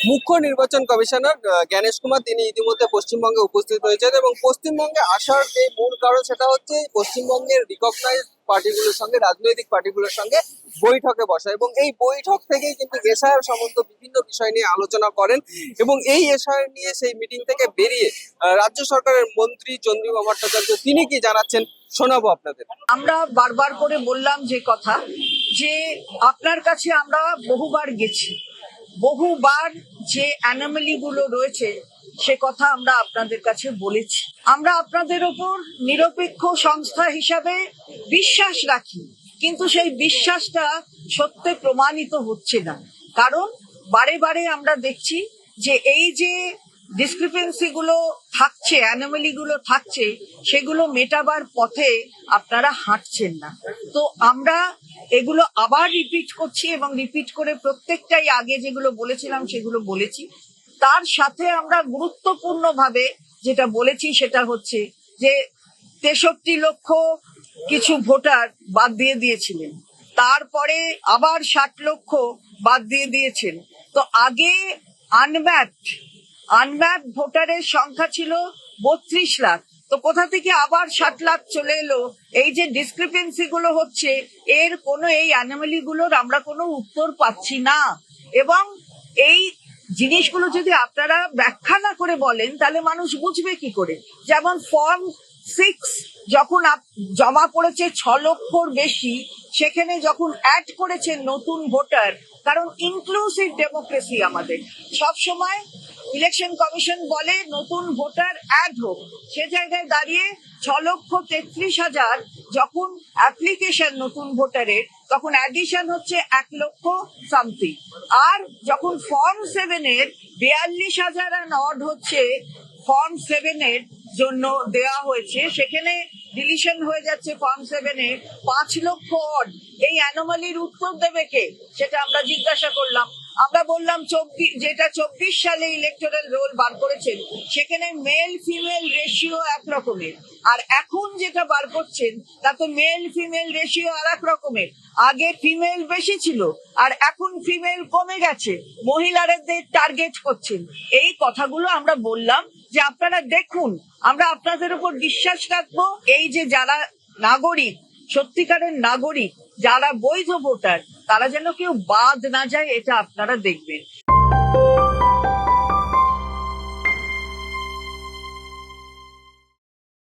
মুখ্য নির্বাচন কমিশনার জ্ঞানেশ কুমার তিনি ইতিমধ্যে পশ্চিমবঙ্গে উপস্থিত হয়েছেন এবং পশ্চিমবঙ্গে আসার যে মূল কারণ সেটা হচ্ছে পশ্চিমবঙ্গের রিকগনাইজড পার্টিগুলোর সঙ্গে, রাজনৈতিক পার্টিগুলোর সঙ্গে বৈঠকে বসা এবং এই বৈঠক থেকেই কিন্তু এসআইআর সম্বন্ধ বিভিন্ন বিষয় নিয়ে আলোচনা করেন এবং এই এসআইআর নিয়ে সেই মিটিং থেকে বেরিয়ে রাজ্য সরকারের মন্ত্রী চন্দ্রিমা ভট্টাচার্য তিনি কি জানাচ্ছেন শোনাবো আপনাদের। আমরা বারবার করে বললাম যে কথা, যে আপনার কাছে আমরা বহুবার গেছি, বহুবার যে অ্যানোমালি গুলো রয়েছে সে কথা আমরা আপনাদের কাছে বলেছি। আমরা আপনাদের ওপর নিরপেক্ষ সংস্থা হিসাবে বিশ্বাস রাখি, কিন্তু সেই বিশ্বাসটা সত্যে প্রমাণিত হচ্ছে না। কারণ বারে বারে আমরা দেখছি যে এই যে ডিসক্রিপেন্সি গুলো থাকছে, অ্যানোমালি গুলো থাকছে, সেগুলো মেটাবার পথে আপনারা হাঁটছেন না। তো আমরা এগুলো আবার রিপিট করছি এবং রিপিট করে প্রত্যেকটাই আগে যেগুলো বলেছিলাম সেগুলো বলেছি। তার সাথে আমরা গুরুত্বপূর্ণ ভাবে যেটা বলেছি সেটা হচ্ছে যে 63 লক্ষ কিছু ভোটার বাদ দিয়ে দিয়েছিলেন, তারপরে আবার 60 লক্ষ বাদ দিয়ে দিয়েছেন। তো আগে আনম্যাপড ভোটারের সংখ্যা ছিল 32 লাখ, তো কোথা থেকে আবার 60 লাখ চলে এলো? এই যে ডিসক্রিপেন্সি গুলো হচ্ছে, এর কোনো এই অ্যানোমালি গুলোর আমরা কোনো উত্তর পাচ্ছি না। এবং এই জিনিসগুলো যদি আপনারা ব্যাখ্যা না করে বলেন তাহলে মানুষ বুঝবে কি করে? যেমন ফর্ম 6 যখন জমা পড়েছে 6 লক্ষর বেশি, সেখানে যখন অ্যাড করেছে নতুন ভোটার, কারণ ইনক্লুসিভ ডেমোক্রেসি আমাদের সব সময়, ইলেকশন কমিশন বলে নতুন ভোটার অ্যাড হোক, সে জায়গায় দাঁড়িয়ে 6,33,000 যখন অ্যাপ্লিকেশন নতুন ভোটারের, তখন অ্যাডিশন হচ্ছে 1 লক্ষ সামথিং। আর যখন ফর্ম 7 এর 42,000 অড হচ্ছে, ফর্ম 7 এর জন্য দেওয়া হয়েছে, সেখানে ডিলিশন হয়ে যাচ্ছে ফর্ম 7 এর 5 লক্ষ অড। এই অ্যানোমালির উত্তর দেবে কে? সেটা আমরা জিজ্ঞাসা করলাম। আমরা বললাম 24 সালে ইলেকটোরাল রোল বার করেছেন, সেখানে মেল ফিমেল রেশিও এক রকমের, আর এখন যেটা বার করছেন তাতে মেল ফিমেল রেশিও আর এক রকমের। আগে ফিমেল বেশি ছিল আর এখন ফিমেল কমে গেছে, মহিলাদের টার্গেট করছেন। এই কথাগুলো আমরা বললাম যে আপনারা দেখুন, আমরা আপনাদের উপর বিশ্বাস রাখবো। এই যে যারা নাগরিক, সত্যিকারের নাগরিক, যারা বৈধ ভোটার, তারা যেন কেউ বাদ না যায়, এটা আপনারা দেখবেন।